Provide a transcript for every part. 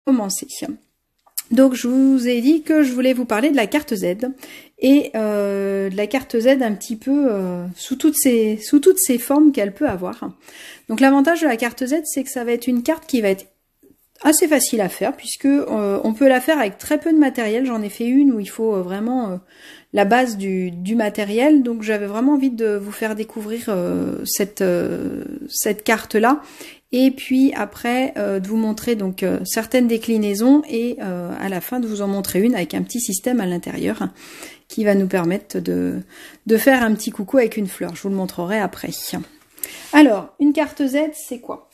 Commencer. Donc je vous ai dit que je voulais vous parler de la carte Z et de la carte Z un petit peu sous toutes ces formes qu'elle peut avoir. Donc l'avantage de la carte Z, c'est que ça va être une carte qui va être assez facile à faire puisque on peut la faire avec très peu de matériel. J'en ai fait une où il faut vraiment la base du matériel, donc j'avais vraiment envie de vous faire découvrir cette carte là. Et puis après de vous montrer donc certaines déclinaisons et à la fin de vous en montrer une avec un petit système à l'intérieur qui va nous permettre de faire un petit coucou avec une fleur. Je vous le montrerai après. Alors, une carte Z, c'est quoi?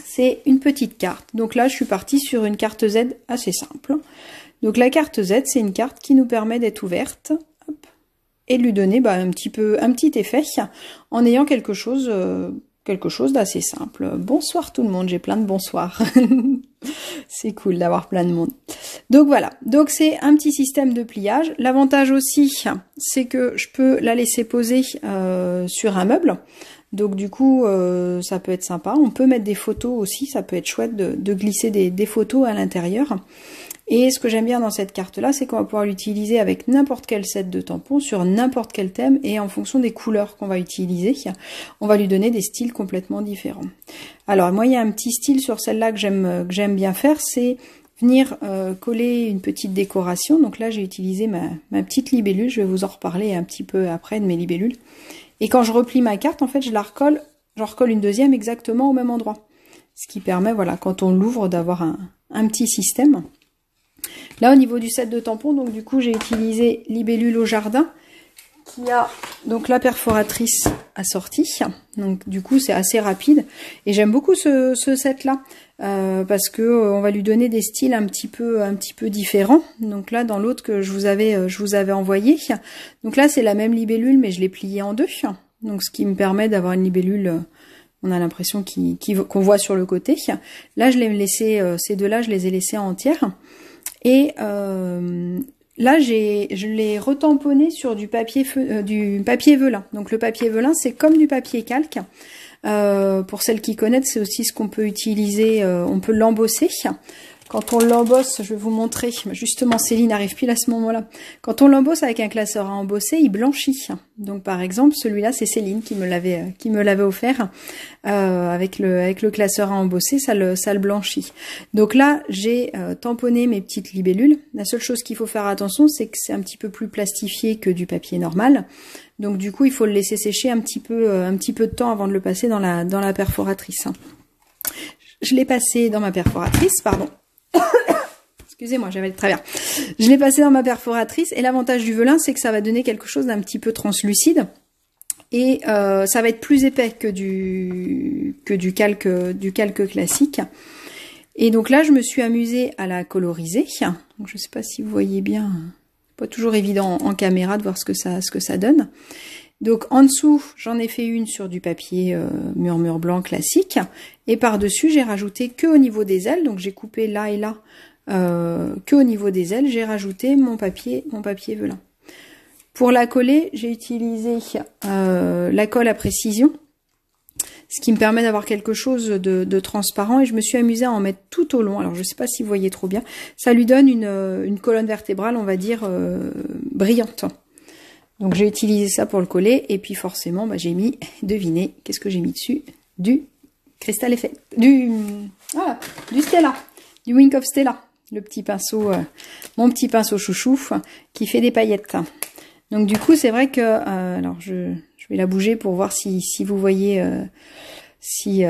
C'est une petite carte. Donc là, je suis partie sur une carte Z assez simple. Donc la carte Z, c'est une carte qui nous permet d'être ouverte hop, et de lui donner un petit effet en ayant quelque chose d'assez simple. Bonsoir tout le monde, j'ai plein de bonsoirs. C'est cool d'avoir plein de monde. Donc voilà, donc c'est un petit système de pliage. L'avantage aussi, c'est que je peux la laisser poser sur un meuble. Donc du coup, ça peut être sympa. On peut mettre des photos aussi, ça peut être chouette de glisser des photos à l'intérieur. Et ce que j'aime bien dans cette carte-là, c'est qu'on va pouvoir l'utiliser avec n'importe quel set de tampons, sur n'importe quel thème, et en fonction des couleurs qu'on va utiliser, on va lui donner des styles complètement différents. Alors moi, il y a un petit style sur celle-là que j'aime bien faire, c'est venir coller une petite décoration. Donc là, j'ai utilisé ma petite libellule, je vais vous en reparler un petit peu après de mes libellules. Et quand je replie ma carte, en fait, j'en recolle une deuxième exactement au même endroit. Ce qui permet, voilà, quand on l'ouvre, d'avoir un petit système. Là, au niveau du set de tampons, donc du coup, j'ai utilisé Libellule au jardin, qui a donc la perforatrice assortie. Donc du coup, c'est assez rapide. Et j'aime beaucoup ce set-là, parce que on va lui donner des styles un petit peu différents. Donc là, dans l'autre que je vous avais envoyé, donc là, c'est la même libellule, mais je l'ai pliée en deux. Donc ce qui me permet d'avoir une libellule, on a l'impression qu'on voit sur le côté. Là, je l'ai laissé, ces deux-là, je les ai laissés en entière. Et là, je l'ai retamponné sur du papier velin. Donc le papier velin, c'est comme du papier calque. Pour celles qui connaissent, c'est aussi ce qu'on peut utiliser. On peut l'embosser. Quand on l'embosse, je vais vous montrer. Justement, Céline n'arrive plus à ce moment-là. Quand on l'embosse avec un classeur à embosser, il blanchit. Donc, par exemple, celui-là, c'est Céline qui me l'avait offert. Avec le classeur à embosser, ça le blanchit. Donc là, j'ai tamponné mes petites libellules. La seule chose qu'il faut faire attention, c'est que c'est un petit peu plus plastifié que du papier normal. Donc, du coup, il faut le laisser sécher un petit peu de temps avant de le passer dans la perforatrice. Je l'ai passé dans ma perforatrice, pardon. Excusez-moi, j'avais le travers. Je l'ai passé dans ma perforatrice et l'avantage du velin, c'est que ça va donner quelque chose d'un petit peu translucide et ça va être plus épais que du calque classique. Et donc là, je me suis amusée à la coloriser. Donc, je ne sais pas si vous voyez bien, pas toujours évident en caméra de voir ce que ça donne. Donc en dessous, j'en ai fait une sur du papier murmure blanc classique. Et par-dessus, j'ai rajouté que au niveau des ailes. Donc j'ai coupé là et là que au niveau des ailes. J'ai rajouté mon papier velin. Pour la coller, j'ai utilisé la colle à précision. Ce qui me permet d'avoir quelque chose de transparent. Et je me suis amusée à en mettre tout au long. Alors je ne sais pas si vous voyez trop bien. Ça lui donne une colonne vertébrale, on va dire, brillante. Donc j'ai utilisé ça pour le coller et puis forcément j'ai mis, devinez, qu'est-ce que j'ai mis dessus? Du Crystal Effect, du Stella, du Wink of Stella, le petit pinceau, mon petit pinceau chouchou qui fait des paillettes. Donc du coup c'est vrai que, alors je vais la bouger pour voir si vous voyez, si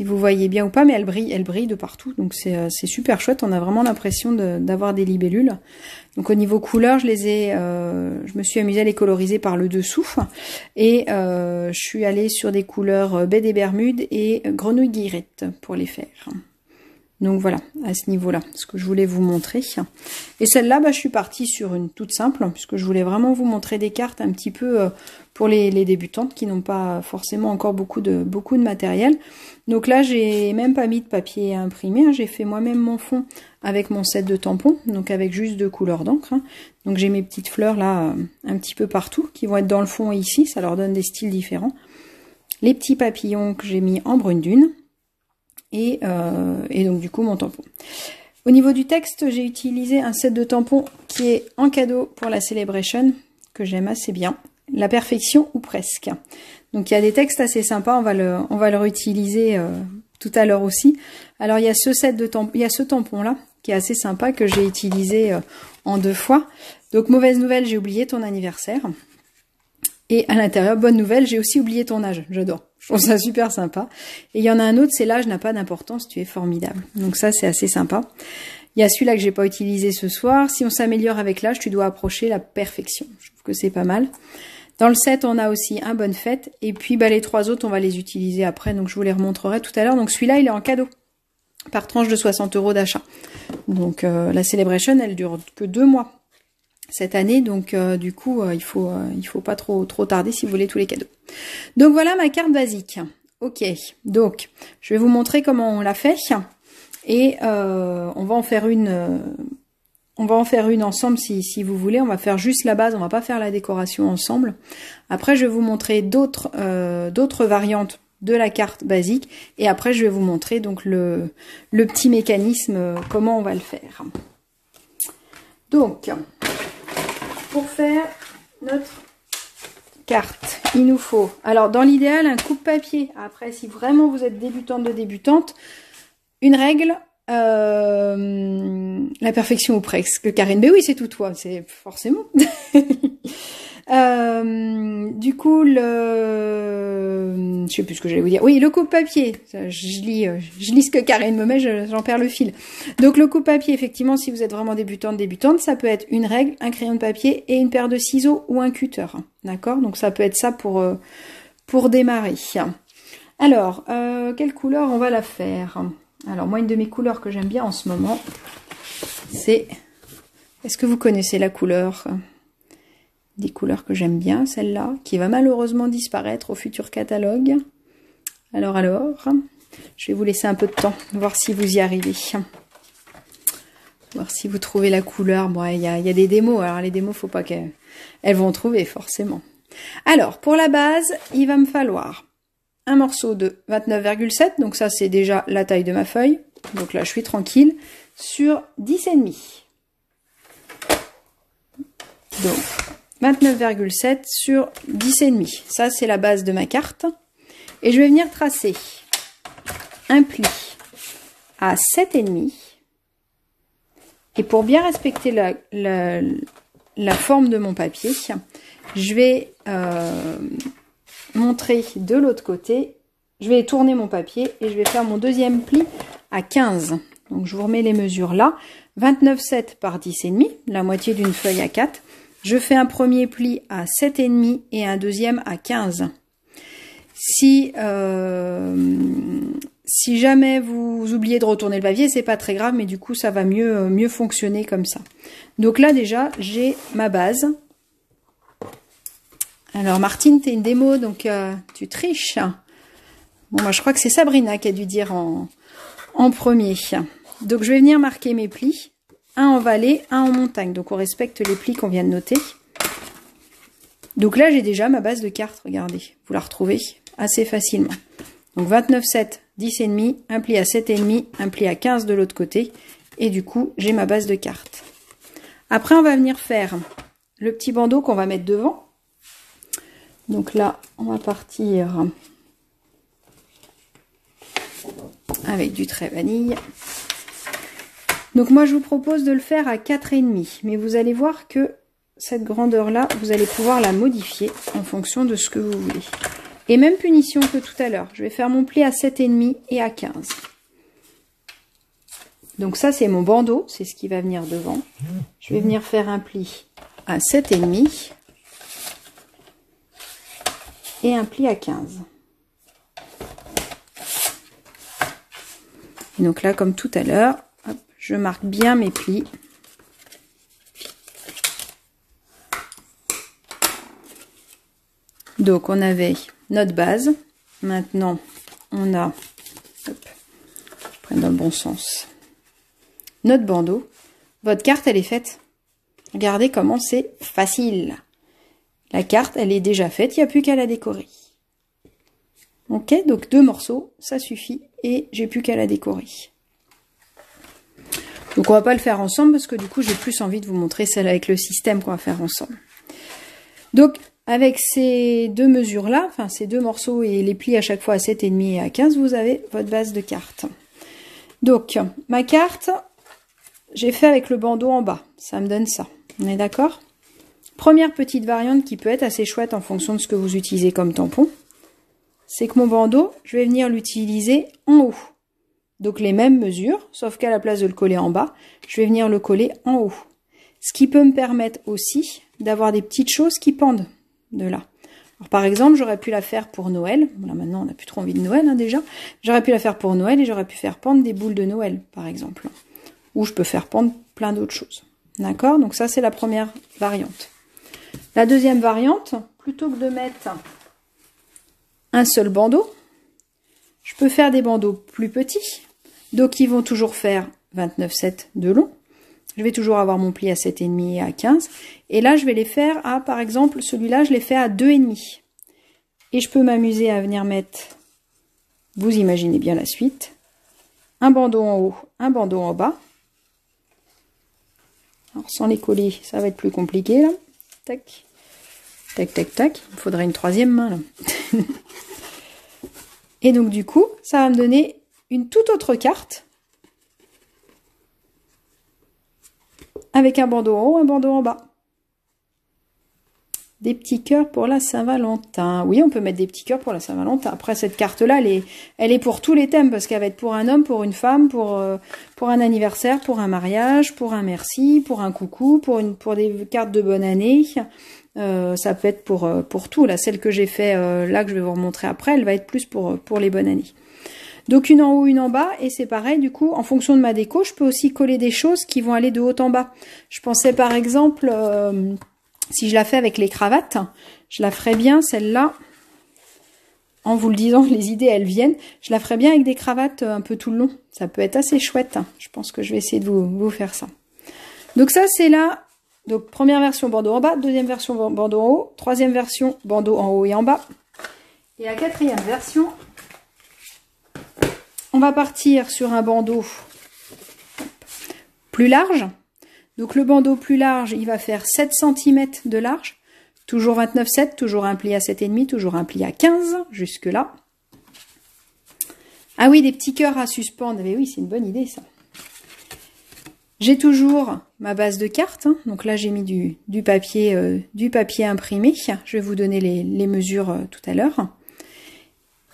vous voyez bien ou pas, mais elle brille de partout, donc c'est super chouette. On a vraiment l'impression d'avoir des libellules. Donc au niveau couleur, je me suis amusée à les coloriser par le dessous et je suis allée sur des couleurs baie des Bermudes et grenouille guillerette pour les faire. Donc voilà, à ce niveau-là, ce que je voulais vous montrer. Et celle-là, je suis partie sur une toute simple, puisque je voulais vraiment vous montrer des cartes un petit peu pour les débutantes qui n'ont pas forcément encore beaucoup de matériel. Donc là, j'ai même pas mis de papier imprimé, j'ai fait moi-même mon fond avec mon set de tampons, donc avec juste 2 couleurs d'encre. Donc j'ai mes petites fleurs là, un petit peu partout, qui vont être dans le fond et ici, ça leur donne des styles différents. Les petits papillons que j'ai mis en brune dune. et donc du coup mon tampon. Au niveau du texte, j'ai utilisé un set de tampons qui est en cadeau pour la Celebration, que j'aime assez bien. La perfection ou presque. Donc il y a des textes assez sympas, on va le réutiliser tout à l'heure aussi. Alors il y a ce set de tampons, il y a ce tampon là qui est assez sympa que j'ai utilisé en 2 fois. Donc mauvaise nouvelle, j'ai oublié ton anniversaire. Et à l'intérieur, bonne nouvelle, j'ai aussi oublié ton âge. J'adore. Je trouve ça super sympa. Et il y en a un autre, c'est l'âge n'a pas d'importance, tu es formidable. Donc ça, c'est assez sympa. Il y a celui-là que j'ai pas utilisé ce soir. Si on s'améliore avec l'âge, tu dois approcher la perfection. Je trouve que c'est pas mal. Dans le set, on a aussi un bonne fête. Et puis, les 3 autres, on va les utiliser après. Donc, je vous les remontrerai tout à l'heure. Donc, celui-là, il est en cadeau. Par tranche de 60 € d'achat. Donc, la Celebration, elle dure que 2 mois. Cette année, donc du coup, il faut pas trop tarder si vous voulez tous les cadeaux. Donc voilà ma carte basique. Ok, donc je vais vous montrer comment on l'a fait et on va en faire une ensemble si vous voulez. On va faire juste la base, on va pas faire la décoration ensemble. Après, je vais vous montrer d'autres variantes de la carte basique et après je vais vous montrer donc le petit mécanisme comment on va le faire. Donc pour faire notre carte, il nous faut, alors dans l'idéal, un coupe-papier. Après, si vraiment vous êtes débutante, une règle, la perfection ou presque, Karine. Mais oui, c'est tout toi, c'est forcément. Du coup, je sais plus ce que j'allais vous dire. Oui, le coupe-papier. Je lis ce que Karine me met, j'en perds le fil. Donc le coupe-papier, effectivement, si vous êtes vraiment débutante, ça peut être une règle, un crayon de papier et une paire de ciseaux ou un cutter. D'accord? Donc ça peut être ça pour démarrer. Alors, quelle couleur on va la faire? Alors moi, une de mes couleurs que j'aime bien en ce moment, c'est... Est-ce que vous connaissez la couleur? Des couleurs que j'aime bien, celle-là, qui va malheureusement disparaître au futur catalogue. Alors, je vais vous laisser un peu de temps, voir si vous y arrivez. Voir si vous trouvez la couleur. Bon, il y a des démos, alors les démos, faut pas qu'elles vont trouver, forcément. Alors, pour la base, il va me falloir un morceau de 29,7, donc ça, c'est déjà la taille de ma feuille. Donc là, je suis tranquille, sur 10,5. Donc... 29,7 sur 10,5. Ça, c'est la base de ma carte. Et je vais venir tracer un pli à 7,5. Et pour bien respecter la forme de mon papier, je vais montrer de l'autre côté. Je vais tourner mon papier et je vais faire mon deuxième pli à 15. Donc, je vous remets les mesures là. 29,7 par 10,5, la moitié d'une feuille à 4. Je fais un premier pli à 7,5 et un deuxième à 15. Si jamais vous oubliez de retourner le papier, c'est pas très grave, mais du coup, ça va mieux fonctionner comme ça. Donc là, déjà, j'ai ma base. Alors, Martine, t'es une démo, donc tu triches. Bon, moi, je crois que c'est Sabrina qui a dû dire en premier. Donc, je vais venir marquer mes plis. Un en vallée, un en montagne. Donc, on respecte les plis qu'on vient de noter. Donc là, j'ai déjà ma base de carte. Regardez, vous la retrouvez assez facilement. Donc, 29,7, 10,5, un pli à 7,5, un pli à 15 de l'autre côté. Et du coup, j'ai ma base de carte. Après, on va venir faire le petit bandeau qu'on va mettre devant. Donc là, on va partir avec du trait vanille. Donc moi, je vous propose de le faire à 4,5. Mais vous allez voir que cette grandeur-là, vous allez pouvoir la modifier en fonction de ce que vous voulez. Et même punition que tout à l'heure. Je vais faire mon pli à 7,5 et à 15. Donc ça, c'est mon bandeau. C'est ce qui va venir devant. Je vais venir faire un pli à 7,5 et un pli à 15. Et donc là, comme tout à l'heure, je marque bien mes plis. Donc, on avait notre base. Maintenant, on a, hop, je prends dans le bon sens, notre bandeau. Votre carte, elle est faite. Regardez comment c'est facile. La carte, elle est déjà faite, il n'y a plus qu'à la décorer. Ok, donc 2 morceaux, ça suffit, et j'ai plus qu'à la décorer. Donc on va pas le faire ensemble, parce que du coup j'ai plus envie de vous montrer celle avec le système qu'on va faire ensemble. Donc avec ces 2 mesures-là, enfin ces 2 morceaux et les plis à chaque fois à 7,5 et à 15, vous avez votre base de carte. Donc ma carte, j'ai fait avec le bandeau en bas, ça me donne ça, on est d'accord? Première petite variante qui peut être assez chouette en fonction de ce que vous utilisez comme tampon, c'est que mon bandeau, je vais venir l'utiliser en haut. Donc les mêmes mesures, sauf qu'à la place de le coller en bas, je vais venir le coller en haut. Ce qui peut me permettre aussi d'avoir des petites choses qui pendent de là. Alors, par exemple, j'aurais pu la faire pour Noël. Là, maintenant, on n'a plus trop envie de Noël hein, déjà. J'aurais pu la faire pour Noël et j'aurais pu faire pendre des boules de Noël, par exemple. Ou je peux faire pendre plein d'autres choses. D'accord? Donc ça, c'est la première variante. La deuxième variante, plutôt que de mettre un seul bandeau, je peux faire des bandeaux plus petits, donc qui vont toujours faire 29,7 de long. Je vais toujours avoir mon pli à 7,5 et à 15. Et là, je vais les faire à, par exemple, celui-là, je l'ai fait à 2,5. Et je peux m'amuser à venir mettre, vous imaginez bien la suite, un bandeau en haut, un bandeau en bas. Alors, sans les coller, ça va être plus compliqué, là. Tac, tac, tac, tac. Il me faudrait une 3e main, là. Et donc, du coup, ça va me donner une toute autre carte. Avec un bandeau en haut, un bandeau en bas. Des petits cœurs pour la Saint-Valentin. Oui, on peut mettre des petits cœurs pour la Saint-Valentin. Après, cette carte-là, elle est pour tous les thèmes, parce qu'elle va être pour un homme, pour une femme, pour un anniversaire, pour un mariage, pour un merci, pour un coucou, pour des cartes de bonne année. Ça peut être pour tout. Là, celle que j'ai fait là, que je vais vous remontrer après, elle va être plus pour les bonnes années. Donc une en haut, une en bas, et c'est pareil, du coup, en fonction de ma déco, je peux aussi coller des choses qui vont aller de haut en bas. Je pensais par exemple, si je la fais avec les cravates, je la ferais bien, celle-là, en vous le disant, les idées, elles viennent, je la ferais bien avec des cravates un peu tout le long. Ça peut être assez chouette, hein. Je pense que je vais essayer de vous faire ça. Donc ça, c'est là, donc première version bandeau en bas, deuxième version bandeau en haut, troisième version bandeau en haut et en bas. Et la quatrième version, on va partir sur un bandeau plus large. Donc le bandeau plus large, il va faire 7 cm de large. Toujours 29,7, toujours un pli à 7,5, toujours un pli à 15, jusque là. Ah oui, des petits cœurs à suspendre. Mais oui, c'est une bonne idée ça. J'ai toujours ma base de carte. Hein. Donc là, j'ai mis du papier imprimé. Je vais vous donner les mesures tout à l'heure.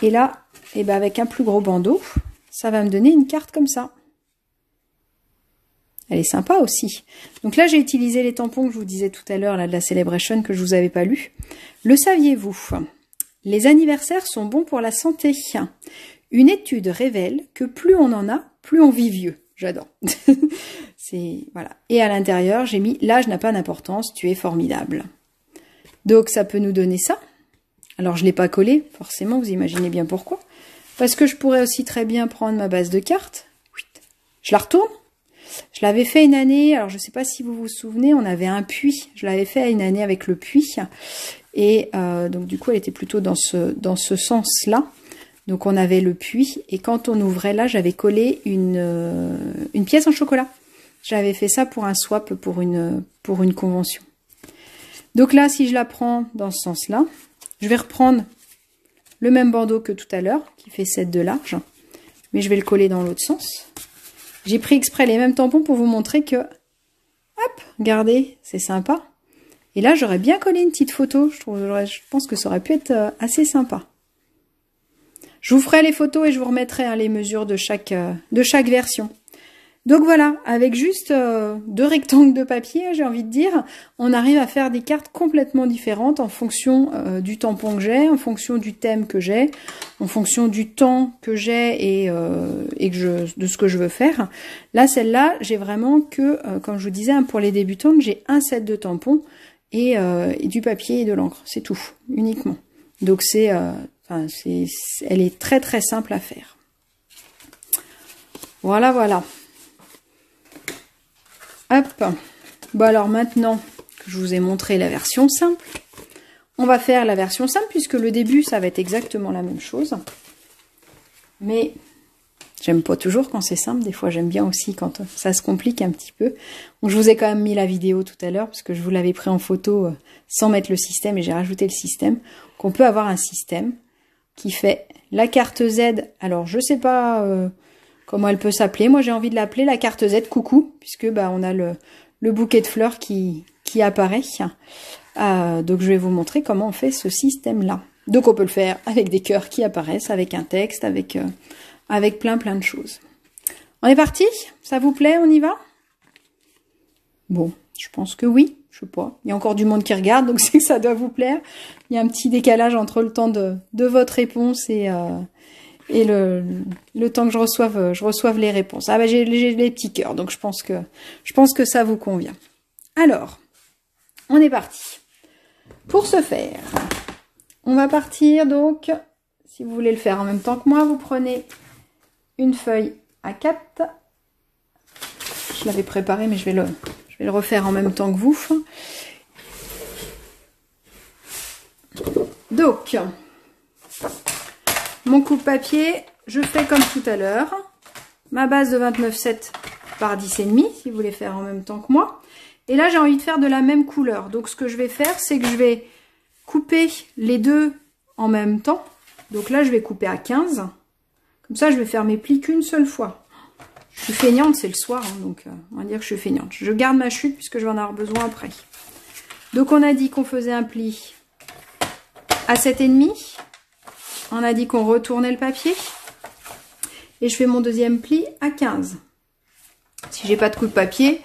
Et là, eh ben, avec un plus gros bandeau, ça va me donner une carte comme ça. Elle est sympa aussi. Donc là, j'ai utilisé les tampons que je vous disais tout à l'heure, là, de la Celebration, que je vous avais pas lu. Le saviez-vous? Les anniversaires sont bons pour la santé. Une étude révèle que plus on en a, plus on vit vieux. J'adore. Voilà. Et à l'intérieur, j'ai mis « L'âge n'a pas d'importance, tu es formidable ». Donc, ça peut nous donner ça. Alors, je ne l'ai pas collé, forcément, vous imaginez bien pourquoi. Parce que je pourrais aussi très bien prendre ma base de carte. Je la retourne. Je l'avais fait une année, alors je ne sais pas si vous vous souvenez, on avait un puits. Je l'avais fait une année avec le puits. Et donc du coup, elle était plutôt dans ce sens-là. Donc on avait le puits. Et quand on ouvrait là, j'avais collé une pièce en chocolat. J'avais fait ça pour un swap, pour une convention. Donc là, si je la prends dans ce sens-là, je vais reprendre le même bandeau que tout à l'heure, qui fait 7 de large. Mais je vais le coller dans l'autre sens. J'ai pris exprès les mêmes tampons pour vous montrer que, hop, regardez, c'est sympa. Et là, j'aurais bien collé une petite photo. Je pense que ça aurait pu être assez sympa. Je vous ferai les photos et je vous remettrai hein, les mesures de chaque version. Donc voilà, avec juste 2 rectangles de papier, j'ai envie de dire, on arrive à faire des cartes complètement différentes en fonction du tampon que j'ai, en fonction du thème que j'ai, en fonction du temps que j'ai et de ce que je veux faire. Là, celle-là, j'ai vraiment que, comme je vous disais, hein, pour les débutantes, j'ai un set de tampons et du papier et de l'encre. C'est tout, uniquement. Donc elle est très très simple à faire. Voilà, voilà. Hop. Bon alors maintenant que je vous ai montré la version simple, on va faire la version simple puisque le début, ça va être exactement la même chose. Mais j'aime pas toujours quand c'est simple. Des fois, j'aime bien aussi quand ça se complique un petit peu. Donc, je vous ai quand même mis la vidéo tout à l'heure parce que je vous l'avais pris en photo sans mettre le système et j'ai rajouté le système. Qu'on peut avoir un système qui fait la carte Z. Alors, je sais pas comment elle peut s'appeler. Moi, j'ai envie de l'appeler la carte Z coucou puisque bah on a le bouquet de fleurs qui apparaît. Donc, je vais vous montrer comment on fait ce système-là. Donc, on peut le faire avec des cœurs qui apparaissent, avec un texte, avec plein de choses. On est parti? Ça vous plaît? On y va? Bon, je pense que oui. Je sais pas. Il y a encore du monde qui regarde, donc c'est que ça doit vous plaire. Il y a un petit décalage entre le temps de votre réponse et le temps que je reçoive les réponses. Ah bah j'ai les petits cœurs, donc je pense que ça vous convient. Alors, on est parti. Pour ce faire, on va partir donc, si vous voulez le faire en même temps que moi, vous prenez une feuille A4. Je l'avais préparé, mais je vais le refaire en même temps que vous. Donc, mon coupe-papier, je fais comme tout à l'heure. Ma base de 29,7 par 10,5, si vous voulez faire en même temps que moi. Et là, j'ai envie de faire de la même couleur. Donc, ce que je vais faire, c'est que je vais couper les deux en même temps. Donc là, je vais couper à 15. Comme ça, je vais faire mes plis qu'une seule fois. Je suis feignante, c'est le soir, hein, donc on va dire que je suis feignante. Je garde ma chute puisque je vais en avoir besoin après. Donc, on a dit qu'on faisait un pli à 7,5. On a dit qu'on retournait le papier. Et je fais mon deuxième pli à 15. Si j'ai pas de coup de papier,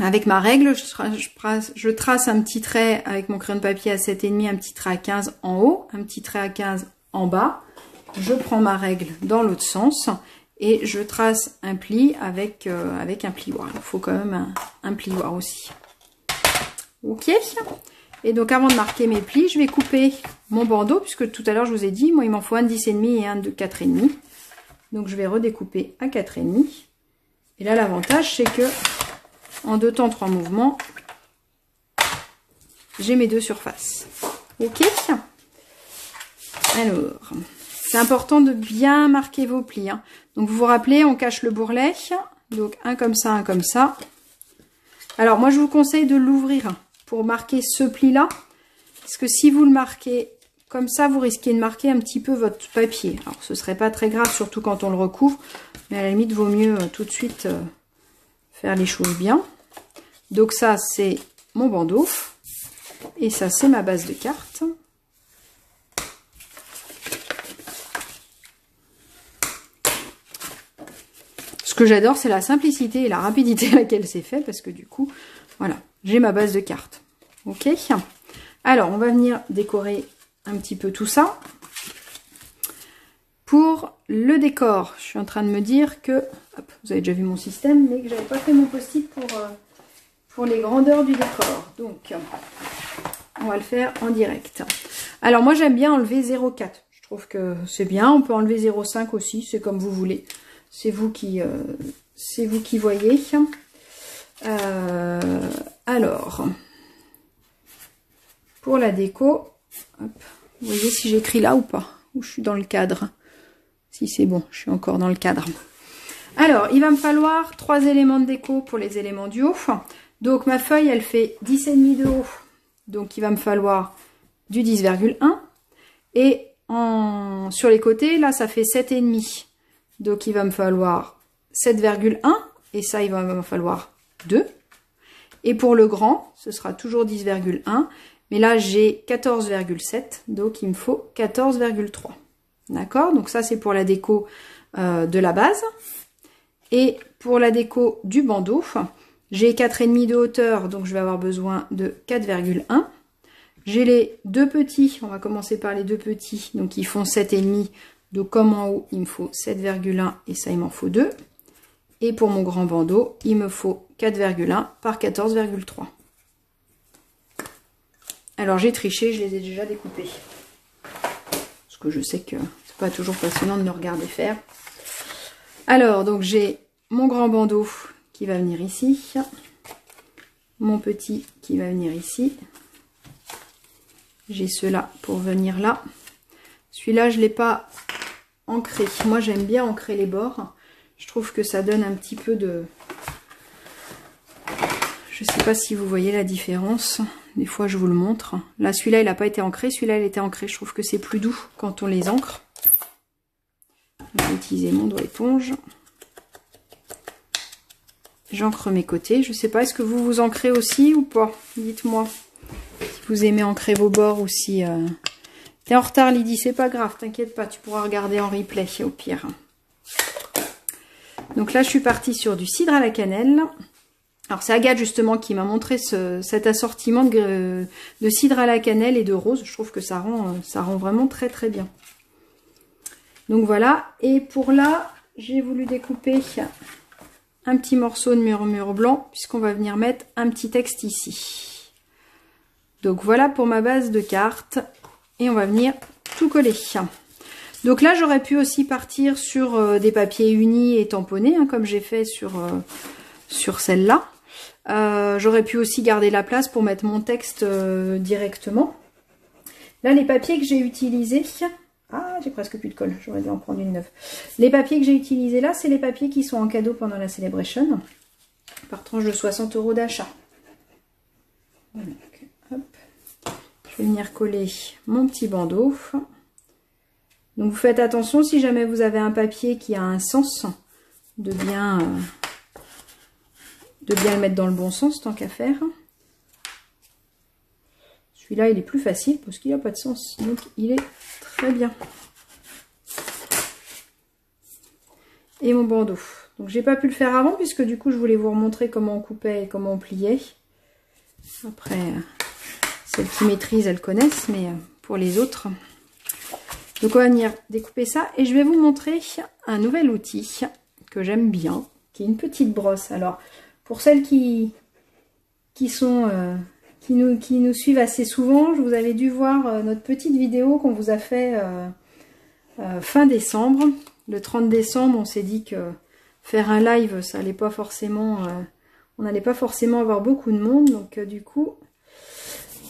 avec ma règle, je trace un petit trait avec mon crayon de papier à 7,5, un petit trait à 15 en haut, un petit trait à 15 en bas. Je prends ma règle dans l'autre sens et je trace un pli avec un plioir. Il faut quand même un plioir aussi. Ok. Et donc avant de marquer mes plis, je vais couper mon bandeau, puisque tout à l'heure je vous ai dit, moi il m'en faut un de 10,5 et un de 4,5. Donc je vais redécouper à 4,5. Et là l'avantage c'est que en 2 temps 3 mouvements, j'ai mes deux surfaces. Ok. Alors, c'est important de bien marquer vos plis. Hein. Donc vous vous rappelez, on cache le bourrelet. Donc un comme ça, un comme ça. Alors moi je vous conseille de l'ouvrir pour marquer ce pli-là. Parce que si vous le marquez comme ça, vous risquez de marquer un petit peu votre papier. Alors ce serait pas très grave, surtout quand on le recouvre. Mais à la limite, vaut mieux tout de suite faire les choses bien. Donc ça, c'est mon bandeau. Et ça, c'est ma base de carte. Ce que j'adore, c'est la simplicité et la rapidité à laquelle c'est fait. Parce que du coup, voilà, j'ai ma base de carte. Ok. Alors, on va venir décorer un petit peu tout ça. Pour le décor, je suis en train de me dire que... Hop, vous avez déjà vu mon système, mais que j'avais pas fait mon post-it pour les grandeurs du décor. Donc, on va le faire en direct. Alors, moi, j'aime bien enlever 0,4. Je trouve que c'est bien. On peut enlever 0,5 aussi, c'est comme vous voulez. C'est vous qui voyez. Alors, pour la déco, hop, vous voyez si j'écris là ou pas, ou je suis dans le cadre. Si c'est bon, je suis encore dans le cadre. Alors, il va me falloir 3 éléments de déco pour les éléments du haut. Donc, ma feuille, elle fait 10,5 de haut. Donc, il va me falloir du 10,1. Et sur les côtés, là, ça fait 7,5. Donc, il va me falloir 7,1. Et ça, il va me falloir 2. Et pour le grand, ce sera toujours 10,1. Mais là, j'ai 14,7. Donc, il me faut 14,3. D'accord? Donc, ça, c'est pour la déco de la base. Et pour la déco du bandeau, j'ai 4,5 de hauteur. Donc, je vais avoir besoin de 4,1. J'ai les deux petits. On va commencer par les deux petits. Donc, ils font 7,5. Donc, comme en haut, il me faut 7,1. Et ça, il m'en faut 2. Et pour mon grand bandeau, il me faut 4,1 par 14,3. Alors, j'ai triché, je les ai déjà découpés. Parce que je sais que c'est pas toujours passionnant de me regarder faire. Alors, donc j'ai mon grand bandeau qui va venir ici. Mon petit qui va venir ici. J'ai ceux-là pour venir là. Celui-là, je ne l'ai pas ancré. Moi, j'aime bien ancrer les bords. Je trouve que ça donne un petit peu de... Je ne sais pas si vous voyez la différence. Des fois, je vous le montre. Là, celui-là, il n'a pas été ancré. Celui-là, il était ancré. Je trouve que c'est plus doux quand on les ancre. Je vais utiliser mon doigt éponge. J'ancre mes côtés. Je ne sais pas, est-ce que vous vous ancrez aussi ou pas? Dites-moi si vous aimez ancrer vos bords ou si... T'es en retard, Lydie, c'est pas grave, t'inquiète pas, tu pourras regarder en replay au pire. Donc là, je suis partie sur du cidre à la cannelle. Alors c'est Agathe justement qui m'a montré cet assortiment de cidre à la cannelle et de rose. Je trouve que ça rend vraiment très très bien. Donc voilà, et pour là, j'ai voulu découper un petit morceau de murmure blanc puisqu'on va venir mettre un petit texte ici. Donc voilà pour ma base de cartes. Et on va venir tout coller. Donc là, j'aurais pu aussi partir sur des papiers unis et tamponnés, hein, comme j'ai fait sur celle-là. J'aurais pu aussi garder la place pour mettre mon texte directement. Là, les papiers que j'ai utilisés... Ah, j'ai presque plus de colle, j'aurais dû en prendre une neuve. Les papiers que j'ai utilisés là, c'est les papiers qui sont en cadeau pendant la Celebration, par tranche de 60 € d'achat. Donc, hop. Je vais venir coller mon petit bandeau. Donc vous faites attention si jamais vous avez un papier qui a un sens, de bien le mettre dans le bon sens tant qu'à faire. Celui-là il est plus facile parce qu'il n'a pas de sens, donc il est très bien. Et mon bandeau. Donc j'ai pas pu le faire avant puisque du coup je voulais vous remontrer comment on coupait et comment on pliait. Après... Celles qui maîtrisent, elles connaissent, mais pour les autres. Donc on va venir découper ça. Et je vais vous montrer un nouvel outil que j'aime bien, qui est une petite brosse. Alors, pour celles qui nous suivent assez souvent, je vous avais dû voir notre petite vidéo qu'on vous a fait fin décembre. Le 30 décembre, on s'est dit que faire un live, ça allait pas forcément... on n'allait pas forcément avoir beaucoup de monde. Donc du coup...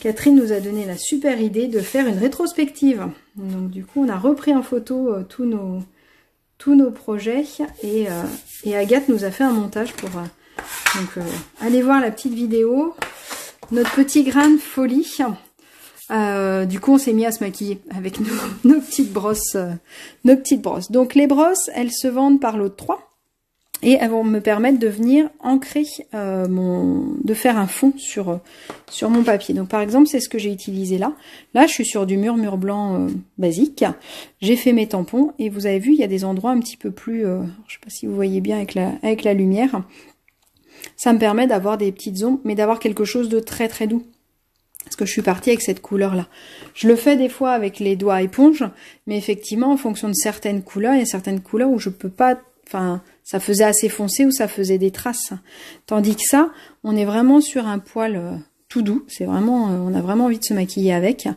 Catherine nous a donné la super idée de faire une rétrospective. Donc du coup, on a repris en photo tous nos projets et Agathe nous a fait un montage pour... allez voir la petite vidéo. Notre petit grain de folie. Du coup, on s'est mis à se maquiller avec nos petites brosses. Donc les brosses, elles se vendent par lot de 3. Et elles vont me permettre de venir ancrer de faire un fond sur mon papier. Donc par exemple, c'est ce que j'ai utilisé là. Là, je suis sur du murmure blanc basique. J'ai fait mes tampons et vous avez vu, il y a des endroits un petit peu plus... je sais pas si vous voyez bien avec la lumière. Ça me permet d'avoir des petites ombres, mais d'avoir quelque chose de très très doux. Parce que je suis partie avec cette couleur-là. Je le fais des fois avec les doigts éponge, mais effectivement, en fonction de certaines couleurs, il y a certaines couleurs où je peux pas... Enfin, ça faisait assez foncé ou ça faisait des traces. Tandis que ça, on est vraiment sur un poil tout doux. C'est vraiment, on a vraiment envie de se maquiller avec.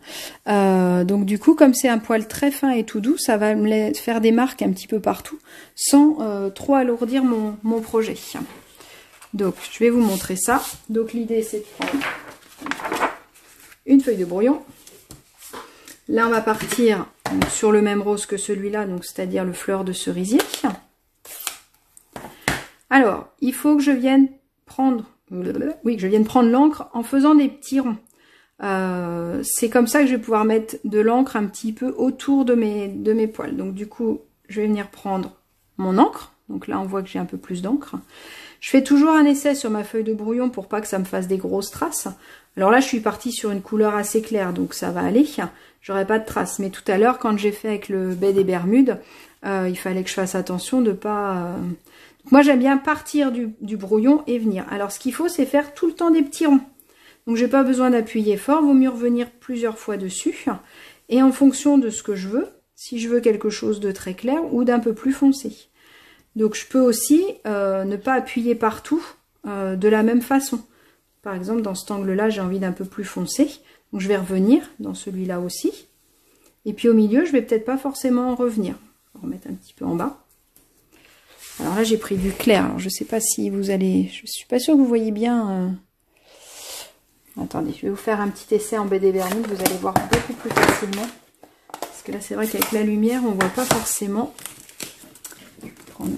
Donc du coup, comme c'est un poil très fin et tout doux, ça va me faire des marques un petit peu partout, sans trop alourdir mon projet. Donc, je vais vous montrer ça. Donc l'idée, c'est de prendre une feuille de brouillon. Là, on va partir sur le même rose que celui-là, donc c'est-à-dire le fleur de cerisier. Alors, il faut que je vienne prendre, l'encre en faisant des petits ronds. C'est comme ça que je vais pouvoir mettre de l'encre un petit peu autour de mes poils. Donc du coup, je vais venir prendre mon encre. Donc là, on voit que j'ai un peu plus d'encre. Je fais toujours un essai sur ma feuille de brouillon pour pas que ça me fasse des grosses traces. Alors là, je suis partie sur une couleur assez claire, donc ça va aller. J'aurai pas de traces. Mais tout à l'heure, quand j'ai fait avec le baie des Bermudes, il fallait que je fasse attention de pas... Moi, j'aime bien partir du brouillon et venir. Alors, ce qu'il faut, c'est faire tout le temps des petits ronds. Donc, j'ai pas besoin d'appuyer fort. Vaut mieux revenir plusieurs fois dessus. Et en fonction de ce que je veux, si je veux quelque chose de très clair ou d'un peu plus foncé. Donc, je peux aussi ne pas appuyer partout de la même façon. Par exemple, dans cet angle-là, j'ai envie d'un peu plus foncé. Donc, je vais revenir dans celui-là aussi. Et puis, au milieu, je vais peut-être pas forcément revenir. On va remettre un petit peu en bas. Alors là, j'ai pris du clair. Alors, je sais pas si vous allez... Je suis pas sûre que vous voyez bien Attendez, je vais vous faire un petit essai en BD Vernis, vous allez voir beaucoup plus facilement. Parce que là, c'est vrai qu'avec la lumière, on ne voit pas forcément. Je vais prendre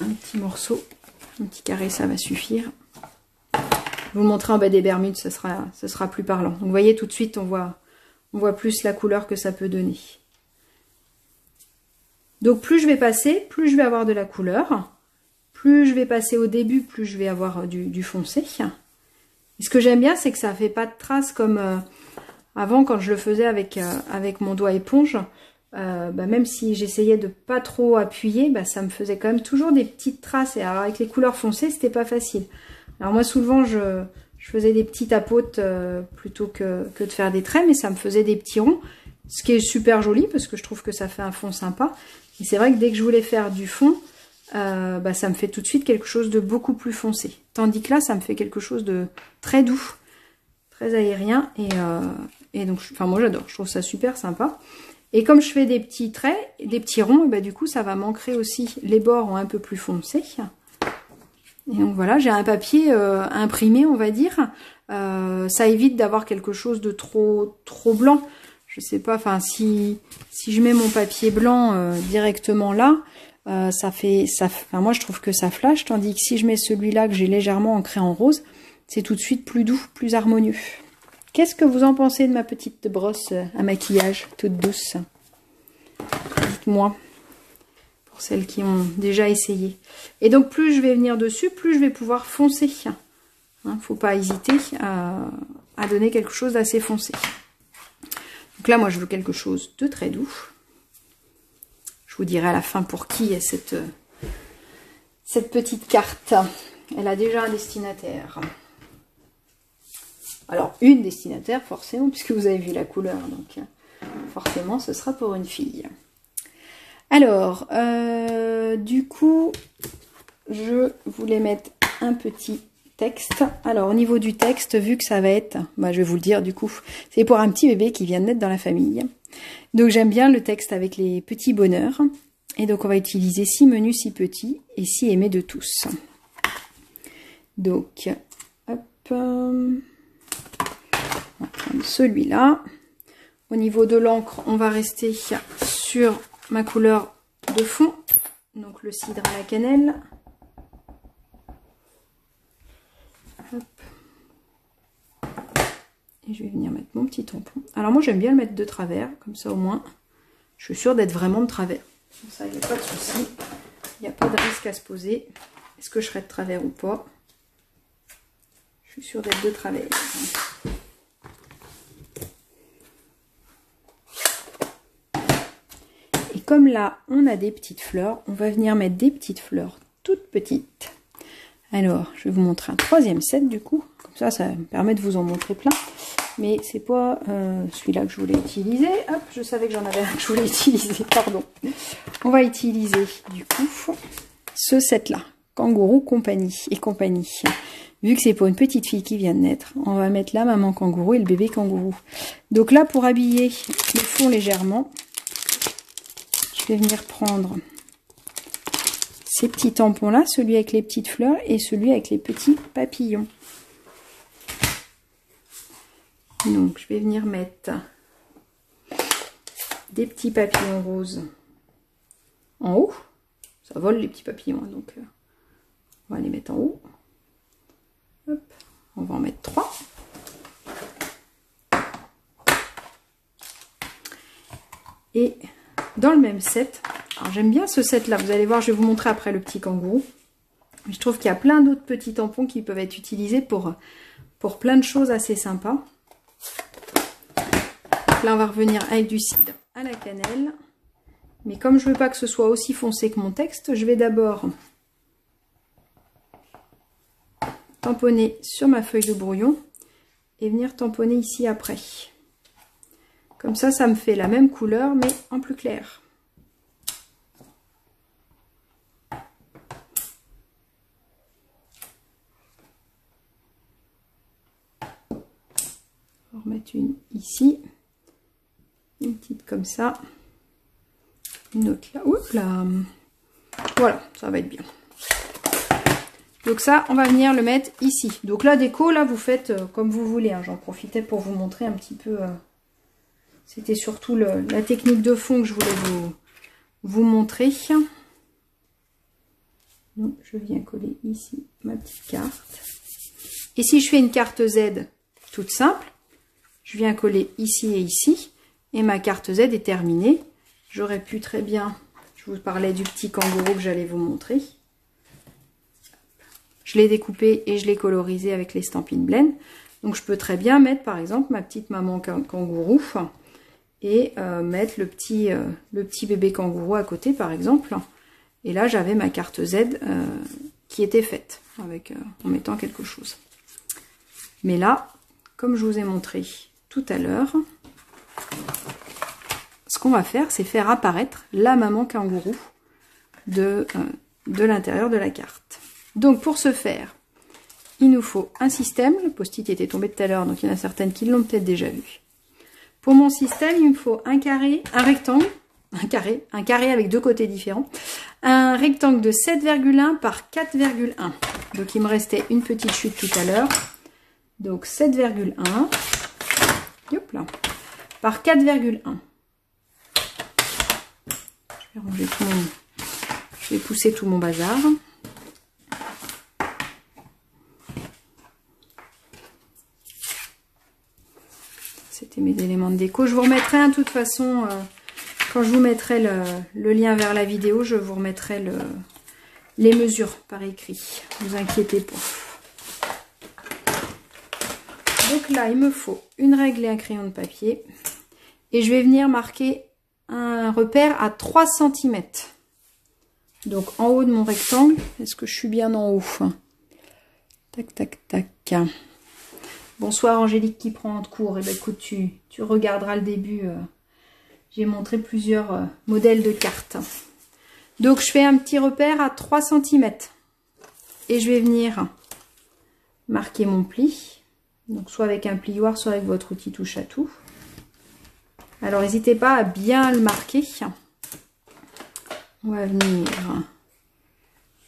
un petit morceau, un petit carré, ça va suffire. Je vais vous montrer en BD Bermude, ce sera plus parlant. Donc vous voyez, tout de suite, on voit plus la couleur que ça peut donner. Donc plus je vais passer, plus je vais avoir de la couleur. Plus je vais passer au début, plus je vais avoir du foncé. Et ce que j'aime bien, c'est que ça ne fait pas de traces comme avant quand je le faisais avec mon doigt éponge. Même si j'essayais de pas trop appuyer, ça me faisait quand même toujours des petites traces. Et alors avec les couleurs foncées, c'était pas facile. Alors moi souvent je faisais des petits tapotes plutôt que de faire des traits, mais ça me faisait des petits ronds. Ce qui est super joli parce que je trouve que ça fait un fond sympa. Et c'est vrai que dès que je voulais faire du fond, ça me fait tout de suite quelque chose de beaucoup plus foncé. Tandis que là, ça me fait quelque chose de très doux, très aérien. Et donc, moi j'adore, je trouve ça super sympa. Et comme je fais des petits traits, des petits ronds, du coup ça va m'ancrer aussi. Les bords ont un peu plus foncé. Et donc voilà, j'ai un papier imprimé, on va dire. Ça évite d'avoir quelque chose de trop blanc. Je sais pas, enfin si je mets mon papier blanc directement là, moi je trouve que ça flash, tandis que si je mets celui-là que j'ai légèrement ancré en rose, c'est tout de suite plus doux, plus harmonieux. Qu'est-ce que vous en pensez de ma petite brosse à maquillage, toute douce? Dites-moi, pour celles qui ont déjà essayé. Et donc plus je vais venir dessus, plus je vais pouvoir foncer. Faut pas hésiter à donner quelque chose d'assez foncé. Donc là, moi, je veux quelque chose de très doux. Je vous dirai à la fin pour qui est cette petite carte. Elle a déjà un destinataire. Alors, une destinataire, forcément, puisque vous avez vu la couleur. Donc, forcément, ce sera pour une fille. Alors, du coup, je voulais mettre un petit texte. Alors au niveau du texte, vu que ça va être, je vais vous le dire du coup, c'est pour un petit bébé qui vient de naître dans la famille. Donc j'aime bien le texte avec les petits bonheurs. Et donc on va utiliser si menu, si petit et si aimé de tous. Donc, hop, on va prendre celui-là. Au niveau de l'encre, on va rester sur ma couleur de fond. Donc le cidre à la cannelle. Hop. Et je vais venir mettre mon petit tampon. Alors moi j'aime bien le mettre de travers, comme ça au moins je suis sûre d'être vraiment de travers. Comme ça il n'y a pas de souci, il n'y a pas de risque à se poser. Est-ce que je serai de travers ou pas? Je suis sûre d'être de travers. Et comme là on a des petites fleurs, on va venir mettre des petites fleurs toutes petites. Alors, je vais vous montrer un troisième set du coup. Comme ça me permet de vous en montrer plein. Mais c'est pas celui-là que je voulais utiliser. Hop, je savais que j'en avais un que je voulais utiliser, pardon. On va utiliser du coup ce set-là. Kangourou compagnie et compagnie. Vu que c'est pour une petite fille qui vient de naître, on va mettre la maman kangourou et le bébé kangourou. Donc là, pour habiller le fond légèrement, je vais venir prendre ces petits tampons là, celui avec les petites fleurs et celui avec les petits papillons. Donc je vais venir mettre des petits papillons roses en haut. Ça vole les petits papillons, donc on va les mettre en haut. Hop, on va en mettre 3. Et dans le même set, alors j'aime bien ce set là, vous allez voir, je vais vous montrer après le petit kangourou. Je trouve qu'il y a plein d'autres petits tampons qui peuvent être utilisés pour plein de choses assez sympas. Donc là on va revenir avec du cidre à la cannelle. Mais comme je ne veux pas que ce soit aussi foncé que mon texte, je vais d'abord tamponner sur ma feuille de brouillon et venir tamponner ici après. Comme ça, ça me fait la même couleur mais en plus clair. On va remettre une ici, une petite comme ça, une autre là, oups là. Voilà, ça va être bien. Donc ça, on va venir le mettre ici. Donc la déco, là, vous faites comme vous voulez. Hein. J'en profitais pour vous montrer un petit peu. C'était surtout la technique de fond que je voulais vous montrer. Donc je viens coller ici ma petite carte. Et si je fais une carte Z toute simple, je viens coller ici et ici. Et ma carte Z est terminée. J'aurais pu très bien, je vous parlais du petit kangourou que j'allais vous montrer. Je l'ai découpé et je l'ai colorisé avec les Stampin' Blend. Donc je peux très bien mettre par exemple ma petite maman kangourou et mettre le petit bébé kangourou à côté par exemple. Et là j'avais ma carte Z qui était faite avec, en mettant quelque chose. Mais là, comme je vous ai montré tout à l'heure, ce qu'on va faire, c'est faire apparaître la maman kangourou de l'intérieur de la carte. Donc pour ce faire, il nous faut un système. Le post-it était tombé tout à l'heure, donc il y en a certaines qui l'ont peut-être déjà vu. Pour mon système, il me faut un carré, un rectangle, un carré avec deux côtés différents, un rectangle de 7,1 par 4,1. Donc il me restait une petite chute tout à l'heure. Donc 7,1 par 4,1. Je vais ranger tout mon... Je vais pousser tout mon bazar. C'était mes éléments de déco. Je vous remettrai, de toute façon, quand je vous mettrai le lien vers la vidéo, je vous remettrai les mesures par écrit. Ne vous inquiétez pas. Donc là, il me faut une règle et un crayon de papier. Et je vais venir marquer un repère à 3 cm. Donc en haut de mon rectangle, est-ce que je suis bien en haut? Tac, tac, tac. Bonsoir Angélique qui prend de cours. Eh bien, écoute, tu regarderas le début. J'ai montré plusieurs modèles de cartes. Donc je fais un petit repère à 3 cm. Et je vais venir marquer mon pli. Donc soit avec un plioir, soit avec votre outil touche à tout. Alors n'hésitez pas à bien le marquer. On va venir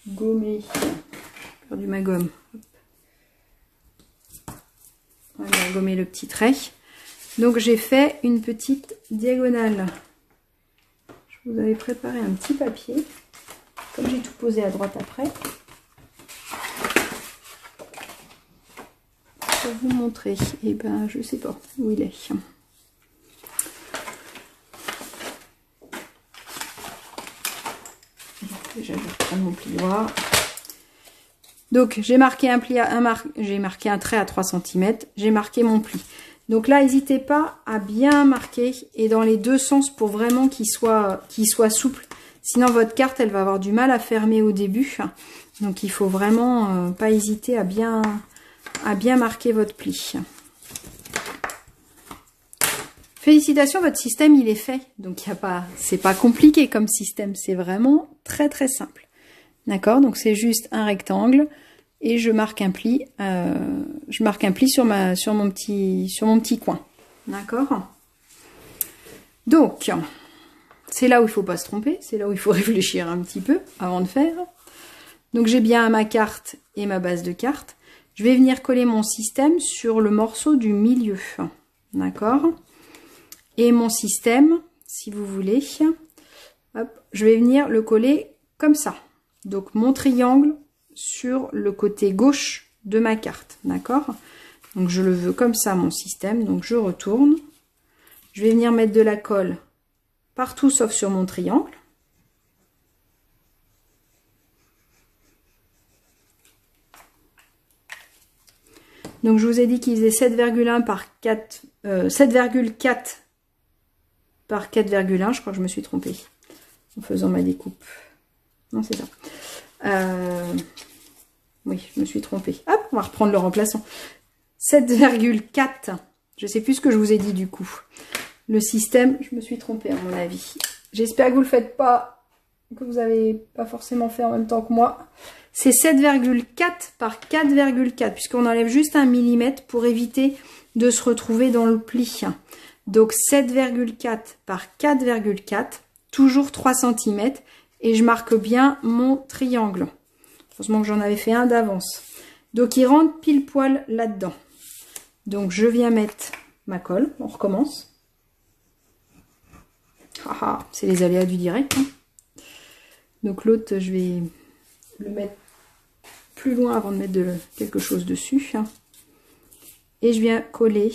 gommer. J'ai perdu ma gomme. On va gommer le petit trait. Donc j'ai fait une petite diagonale. Je vous avais préparé un petit papier. Comme j'ai tout posé à droite après. Pour vous montrer. Et ben je sais pas où il est. Déjà je vais reprendre mon plioir. Donc j'ai marqué un trait à 3 cm, j'ai marqué mon pli. Donc là n'hésitez pas à bien marquer et dans les deux sens pour vraiment qu'il soit souple. Sinon votre carte elle va avoir du mal à fermer au début. Donc il faut vraiment pas hésiter à bien marquer votre pli. Félicitations, votre système il est fait. Donc c'est pas compliqué comme système, c'est vraiment très très simple. D'accord, donc c'est juste un rectangle et je marque un pli. Sur mon petit coin. D'accord. Donc c'est là où il faut pas se tromper, c'est là où il faut réfléchir un petit peu avant de faire. Donc j'ai bien ma carte et ma base de carte. Je vais venir coller mon système sur le morceau du milieu. D'accord. Et mon système, si vous voulez, hop, je vais venir le coller comme ça. Donc mon triangle sur le côté gauche de ma carte, d'accord? Donc je le veux comme ça mon système, donc je retourne. Je vais venir mettre de la colle partout sauf sur mon triangle. Donc je vous ai dit qu'il faisait 7,1 par 4, 7,4 par 4,1, je crois que je me suis trompée en faisant ma découpe. Non, c'est ça. Oui, je me suis trompée. Hop, on va reprendre le remplaçant. 7,4. Je sais plus ce que je vous ai dit du coup. Le système, je me suis trompée à mon avis. J'espère que vous le faites pas, que vous n'avez pas forcément fait en même temps que moi. C'est 7,4 par 4,4 puisqu'on enlève juste 1 mm pour éviter de se retrouver dans le pli. Donc 7,4 par 4,4, toujours 3 cm et je marque bien mon triangle. Heureusement que j'en avais fait un d'avance. Donc il rentre pile poil là-dedans. Donc je viens mettre ma colle, on recommence. Ah, c'est les aléas du direct. Hein. Donc l'autre, je vais le mettre plus loin avant de mettre quelque chose dessus. Hein. Et je viens coller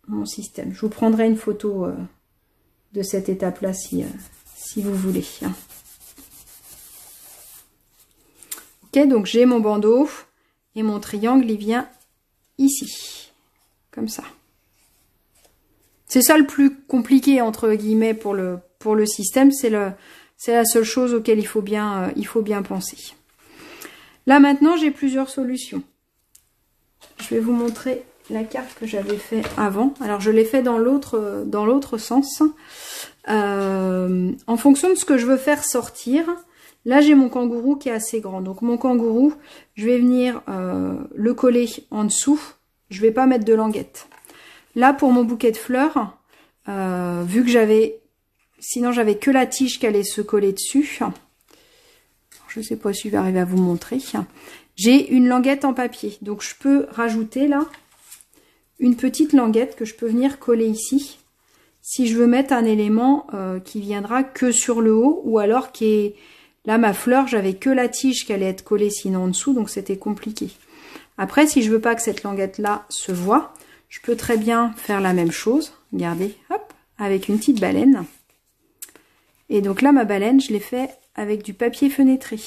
mon système. Je vous prendrai une photo de cette étape-là si vous voulez. Hein. Ok, donc j'ai mon bandeau et mon triangle, il vient ici, comme ça. C'est ça le plus compliqué, entre guillemets, pour le système. C'est la seule chose auquel il faut bien penser. Là, maintenant, j'ai plusieurs solutions. Je vais vous montrer la carte que j'avais fait avant. Alors, je l'ai fait dans l'autre sens. En fonction de ce que je veux faire sortir, là, j'ai mon kangourou qui est assez grand. Donc, mon kangourou, je vais venir le coller en dessous. Je vais pas mettre de languette. Là, pour mon bouquet de fleurs, vu que sinon j'avais que la tige qui allait se coller dessus. Je ne sais pas si je vais arriver à vous montrer. J'ai une languette en papier. Donc, je peux rajouter là une petite languette que je peux venir coller ici. Si je veux mettre un élément qui viendra que sur le haut ou alors qui est... Là, ma fleur, j'avais que la tige qui allait être collée sinon en dessous. Donc, c'était compliqué. Après, si je veux pas que cette languette-là se voit, je peux très bien faire la même chose. Regardez, hop, avec une petite baleine. Et donc là, ma baleine, je l'ai fait avec du papier fenêtré.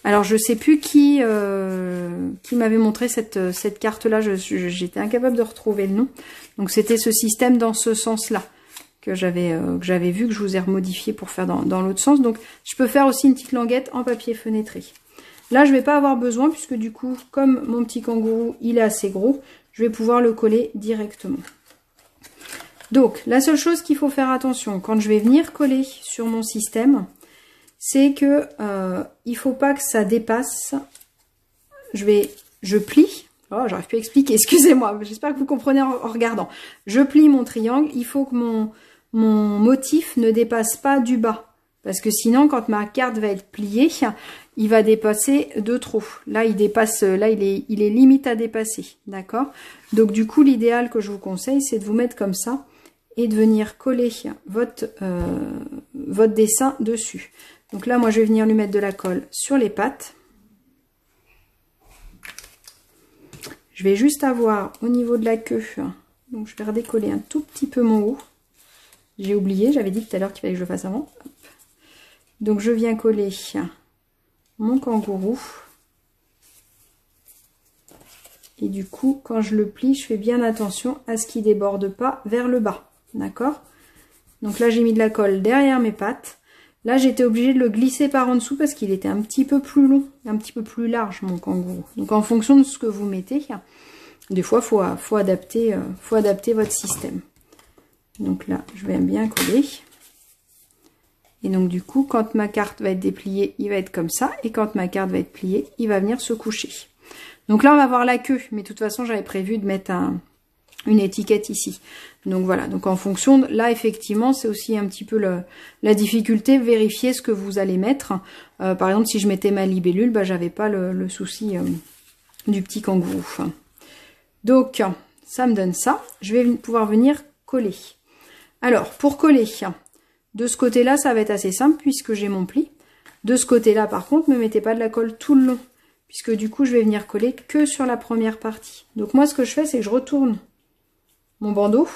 Alors, je sais plus qui m'avait montré cette carte-là. J'étais incapable de retrouver le nom. Donc, c'était ce système dans ce sens-là que j'avais vu, que je vous ai remodifié pour faire dans l'autre sens. Donc, je peux faire aussi une petite languette en papier fenêtré. Là, je vais pas avoir besoin puisque du coup, comme mon petit kangourou, il est assez gros, je vais pouvoir le coller directement. Donc, la seule chose qu'il faut faire attention quand je vais venir coller sur mon système, c'est que il faut pas que ça dépasse. Je plie. Oh, j'arrive plus à expliquer, excusez-moi. J'espère que vous comprenez en regardant. Je plie mon triangle. Il faut que mon motif ne dépasse pas du bas. Parce que sinon, quand ma carte va être pliée, il va dépasser de trop. Là, il dépasse, là, il est limite à dépasser. D'accord? Donc, du coup, l'idéal que je vous conseille, c'est de vous mettre comme ça et de venir coller votre dessin dessus. Donc là, moi, je vais venir lui mettre de la colle sur les pattes. Je vais juste avoir au niveau de la queue, donc je vais redécoller un tout petit peu mon haut. J'ai oublié, j'avais dit tout à l'heure qu'il fallait que je le fasse avant. Hop. Donc je viens coller mon kangourou. Et du coup, quand je le plie, je fais bien attention à ce qu'il ne déborde pas vers le bas. D'accord? Donc là, j'ai mis de la colle derrière mes pattes. Là, j'étais obligée de le glisser par en dessous parce qu'il était un petit peu plus long, un petit peu plus large, mon kangourou. Donc, en fonction de ce que vous mettez, des fois, faut adapter votre système. Donc là, je vais bien coller. Et donc, du coup, quand ma carte va être dépliée, il va être comme ça. Et quand ma carte va être pliée, il va venir se coucher. Donc là, on va voir la queue. Mais de toute façon, j'avais prévu de mettre une étiquette ici. Donc voilà, donc en fonction, là effectivement c'est aussi un petit peu la difficulté, vérifier ce que vous allez mettre. Par exemple, si je mettais ma libellule, bah, j'avais pas le souci du petit kangourou. Donc ça me donne ça, je vais pouvoir venir coller. Alors pour coller, de ce côté-là ça va être assez simple puisque j'ai mon pli. De ce côté-là par contre, ne mettez pas de la colle tout le long, puisque du coup je vais venir coller que sur la première partie. Donc moi ce que je fais, c'est que je retourne mon bandeau,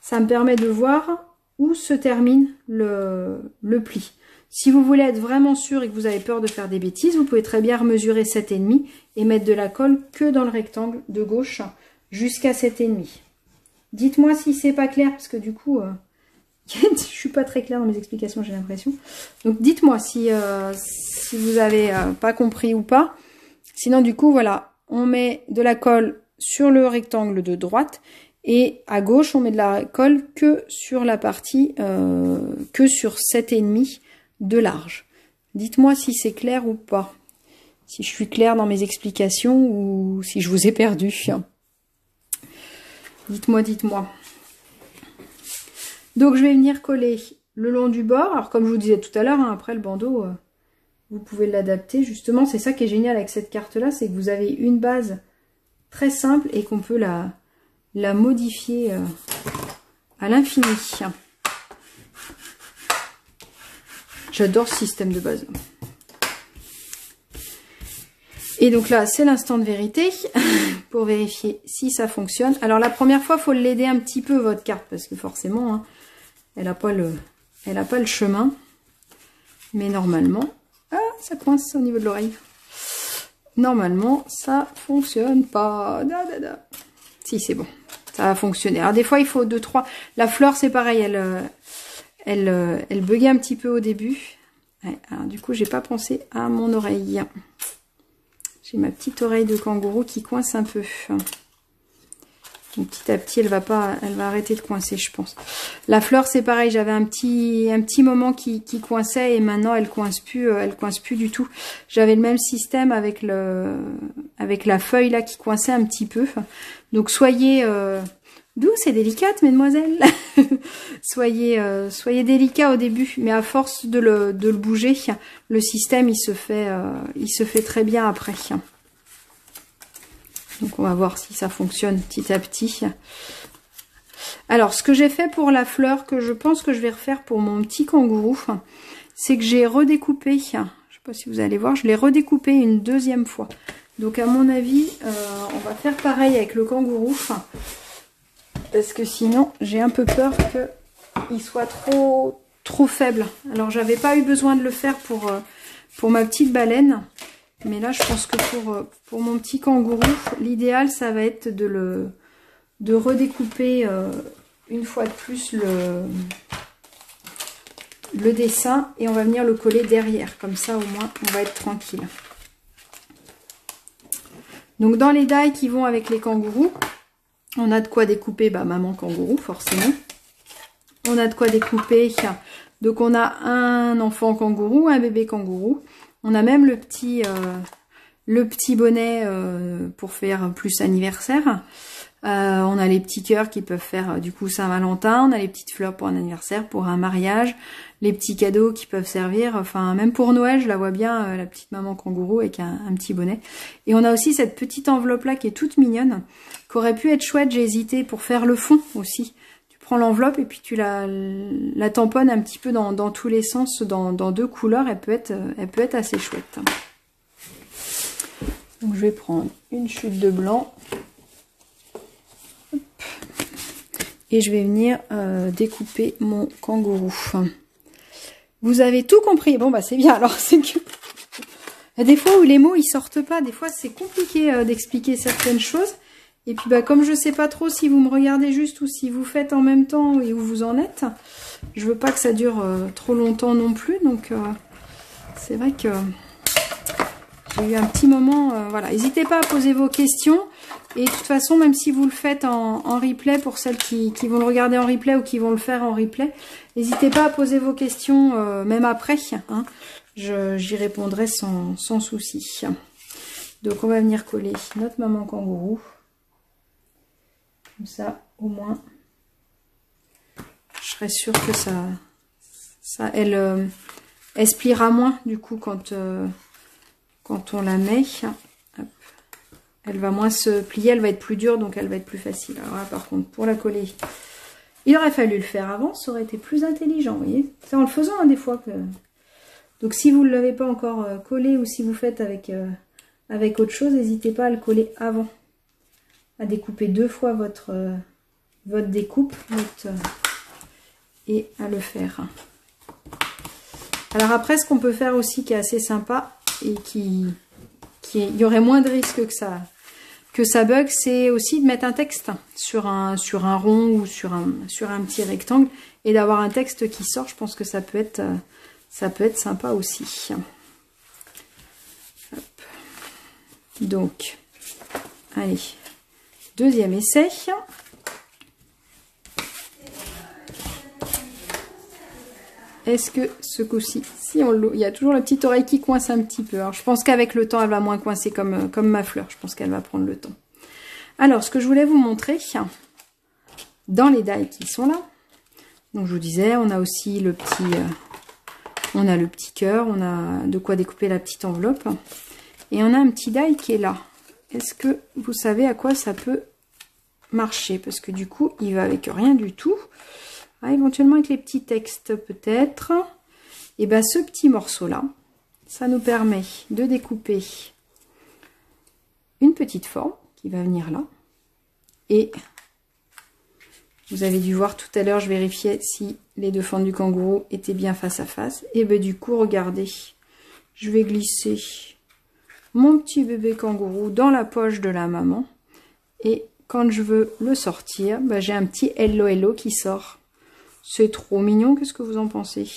ça me permet de voir où se termine le pli. Si vous voulez être vraiment sûr et que vous avez peur de faire des bêtises, vous pouvez très bien mesurer 7,5 et mettre de la colle que dans le rectangle de gauche jusqu'à 7,5. Dites-moi si c'est pas clair, parce que du coup, je suis pas très claire dans mes explications, j'ai l'impression. Donc dites-moi si vous avez pas compris ou pas. Sinon, du coup, voilà, on met de la colle sur le rectangle de droite. Et à gauche, on met de la colle que sur la partie, que sur 7,5 de large. Dites-moi si c'est clair ou pas. Si je suis claire dans mes explications ou si je vous ai perdu. Dites-moi, dites-moi. Donc, je vais venir coller le long du bord. Alors, comme je vous disais tout à l'heure, après le bandeau, vous pouvez l'adapter. Justement, c'est ça qui est génial avec cette carte-là, c'est que vous avez une base très simple et qu'on peut la modifier à l'infini. J'adore ce système de base. Et donc là, c'est l'instant de vérité pour vérifier si ça fonctionne. Alors la première fois, il faut l'aider un petit peu, votre carte, parce que forcément, hein, elle n'a pas le chemin. Mais normalement, ah, ça coince au niveau de l'oreille. Normalement, ça fonctionne pas. Si, c'est bon. Ça va fonctionner. Alors des fois, il faut 2, 3. La fleur, c'est pareil, elle buguait un petit peu au début. Ouais, alors du coup, j'ai pas pensé à mon oreille. J'ai ma petite oreille de kangourou qui coince un peu. Donc, petit à petit, elle va arrêter de coincer, je pense. La fleur, c'est pareil. J'avais un petit moment qui coinçait et maintenant, elle coince plus du tout. J'avais le même système avec la feuille là qui coinçait un petit peu. Donc, soyez douce et délicate, mesdemoiselles. soyez délicat au début, mais à force de le bouger, le système il se fait très bien après. Donc on va voir si ça fonctionne petit à petit. Alors ce que j'ai fait pour la fleur, que je pense que je vais refaire pour mon petit kangourou, c'est que j'ai redécoupé, je ne sais pas si vous allez voir, je l'ai redécoupé une deuxième fois. Donc à mon avis, on va faire pareil avec le kangourou. Parce que sinon, j'ai un peu peur qu'il soit trop faible. Alors, j'avais pas eu besoin de le faire pour ma petite baleine. Mais là, je pense que pour mon petit kangourou, l'idéal, ça va être de redécouper une fois de plus le dessin. Et on va venir le coller derrière. Comme ça, au moins, on va être tranquille. Donc, dans les die qui vont avec les kangourous, on a de quoi découper maman kangourou, forcément. On a de quoi découper. Donc, on a un enfant kangourou, un bébé kangourou. On a même le petit bonnet pour faire plus anniversaire. On a les petits cœurs qui peuvent faire du coup Saint-Valentin. On a les petites fleurs pour un anniversaire, pour un mariage. Les petits cadeaux qui peuvent servir. Enfin, même pour Noël, je la vois bien, la petite maman kangourou avec un petit bonnet. Et on a aussi cette petite enveloppe-là qui est toute mignonne, qui aurait pu être chouette. J'ai hésité pour faire le fond aussi. Tu prends l'enveloppe et puis tu la tamponnes un petit peu dans tous les sens, dans 2 couleurs. Elle peut être assez chouette. Donc je vais prendre une chute de blanc. Hop. Et je vais venir découper mon kangourou. Vous avez tout compris. Bon, c'est bien. Alors, c'est que... Il y a des fois où les mots, ils sortent pas. Des fois, c'est compliqué d'expliquer certaines choses. Et puis, comme je sais pas trop si vous me regardez juste ou si vous faites en même temps et où vous en êtes, je veux pas que ça dure trop longtemps non plus. Donc, c'est vrai que j'ai eu un petit moment... voilà, n'hésitez pas à poser vos questions. Et de toute façon, même si vous le faites en replay, pour celles qui vont le regarder en replay ou qui vont le faire en replay, n'hésitez pas à poser vos questions même après. Hein. J'y répondrai sans souci. Donc on va venir coller notre maman kangourou. Comme ça, au moins, je serai sûre que elle se pliera moins du coup quand on la met. Hop. Elle va moins se plier, elle va être plus dure, donc elle va être plus facile. Alors là, par contre, pour la coller, il aurait fallu le faire avant, ça aurait été plus intelligent, vous voyez. C'est en le faisant, hein, des fois. Donc, si vous ne l'avez pas encore collé, ou si vous faites avec autre chose, n'hésitez pas à le coller avant. À découper 2 fois votre découpe, et à le faire. Alors après, ce qu'on peut faire aussi, qui est assez sympa, et il y aurait moins de risques que ça bug, c'est aussi de mettre un texte sur un rond ou sur un petit rectangle et d'avoir un texte qui sort. Je pense que ça peut être sympa aussi. Hop. Donc, allez, deuxième essai. Est-ce que ce coup-ci, si on l'ouvre, il y a toujours la petite oreille qui coince un petit peu. Alors, je pense qu'avec le temps, elle va moins coincer comme ma fleur. Je pense qu'elle va prendre le temps. Alors, ce que je voulais vous montrer, dans les die qui sont là, donc je vous disais, on a aussi le On a le petit cœur, on a de quoi découper la petite enveloppe. Et on a un petit die qui est là. Est-ce que vous savez à quoi ça peut marcher? Parce que du coup, il va avec rien du tout. Ah, éventuellement avec les petits textes peut-être. Et bien ce petit morceau-là, ça nous permet de découper une petite forme qui va venir là. Et vous avez dû voir tout à l'heure, je vérifiais si les deux fentes du kangourou étaient bien face à face. Et bien du coup, regardez, je vais glisser mon petit bébé kangourou dans la poche de la maman. Et quand je veux le sortir, ben j'ai un petit hello hello qui sort. C'est trop mignon, qu'est-ce que vous en pensez?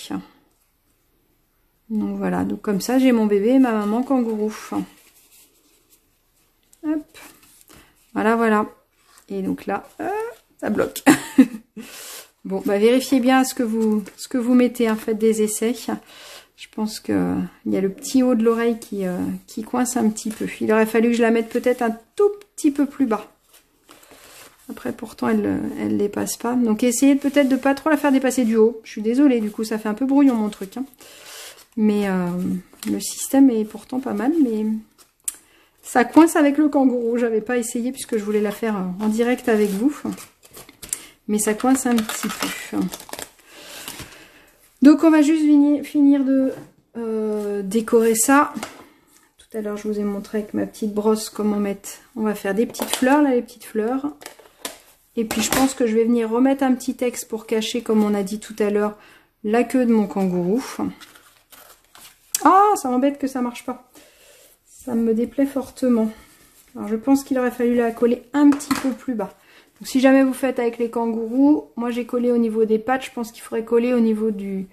Donc voilà, donc comme ça j'ai mon bébé et ma maman kangourou. Hop, voilà, voilà. Et donc là, ça bloque. Bon, bah vérifiez bien ce que vous mettez, hein, faites des essais. Je pense que il y a le petit haut de l'oreille qui coince un petit peu. Il aurait fallu que je la mette peut-être un tout petit peu plus bas. Après, pourtant, elle dépasse pas. Donc, essayez peut-être de pas trop la faire dépasser du haut. Je suis désolée, du coup, ça fait un peu brouillon, mon truc. Hein. Mais le système est pourtant pas mal. Mais ça coince avec le kangourou. J'avais pas essayé puisque je voulais la faire en direct avec vous. Mais ça coince un petit peu. Donc, on va juste finir de décorer ça. Tout à l'heure, je vous ai montré avec ma petite brosse comment mettre. On va faire des petites fleurs, là, les petites fleurs. Et puis je pense que je vais venir remettre un petit texte pour cacher, comme on a dit tout à l'heure, la queue de mon kangourou. Ah, ça m'embête que ça marche pas. Ça me déplaît fortement. Alors je pense qu'il aurait fallu la coller un petit peu plus bas. Donc si jamais vous faites avec les kangourous, moi j'ai collé au niveau des pattes, je pense qu'il faudrait coller au niveau du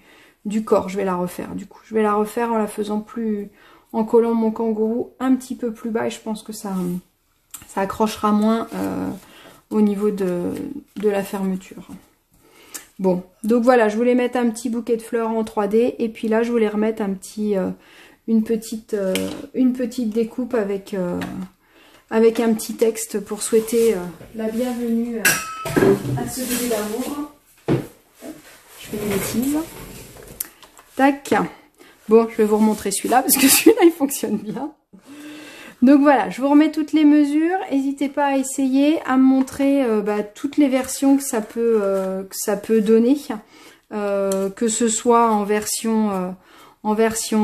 corps. Je vais la refaire du coup. Je vais la refaire en la faisant plus... en collant mon kangourou un petit peu plus bas et je pense que ça accrochera moins... au niveau de la fermeture. Bon, donc voilà, je voulais mettre un petit bouquet de fleurs en 3D et puis là je voulais remettre un petit, une petite découpe avec un petit texte pour souhaiter la bienvenue à ce bébé d'amour. Je fais des bêtises. Tac. Bon, je vais vous remontrer celui-là parce que celui-là il fonctionne bien. Donc voilà, je vous remets toutes les mesures. N'hésitez pas à essayer, à me montrer toutes les versions que ça peut donner. Que ce soit en version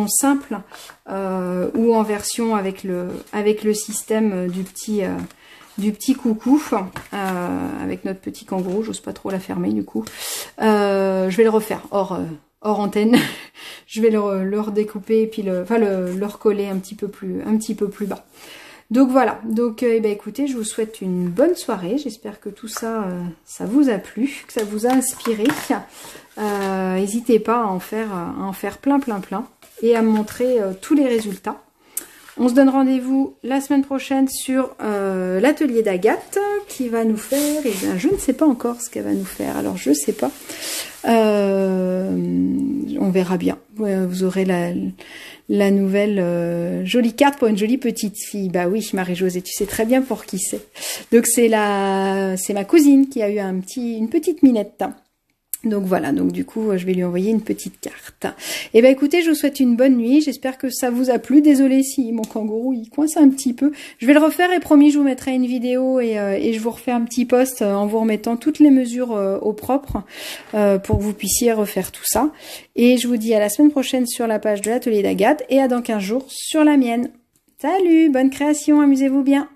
simple ou en version avec le système du petit coucou. Avec notre petit kangourou, j'ose pas trop la fermer du coup. Je vais le refaire hors antenne. Je vais le redécouper et puis le recoller un petit peu plus bas. Donc voilà, donc écoutez, je vous souhaite une bonne soirée. J'espère que tout ça, ça vous a plu, que ça vous a inspiré. N'hésitez pas à en faire plein et à me montrer tous les résultats. On se donne rendez-vous la semaine prochaine sur l'atelier d'Agathe qui va nous faire, et bien, je ne sais pas encore ce qu'elle va nous faire, alors je sais pas. On verra bien. Vous aurez la nouvelle jolie carte pour une jolie petite fille. Bah oui, Marie-Josée, tu sais très bien pour qui c'est. Donc c'est ma cousine qui a eu une petite minette. Donc voilà, donc du coup, je vais lui envoyer une petite carte. Et ben écoutez, je vous souhaite une bonne nuit. J'espère que ça vous a plu. Désolée si mon kangourou, il coince un petit peu. Je vais le refaire et promis, je vous mettrai une vidéo et je vous refais un petit post en vous remettant toutes les mesures au propre pour que vous puissiez refaire tout ça. Et je vous dis à la semaine prochaine sur la page de l'atelier d'Agathe et à dans 15 jours sur la mienne. Salut, bonne création, amusez-vous bien.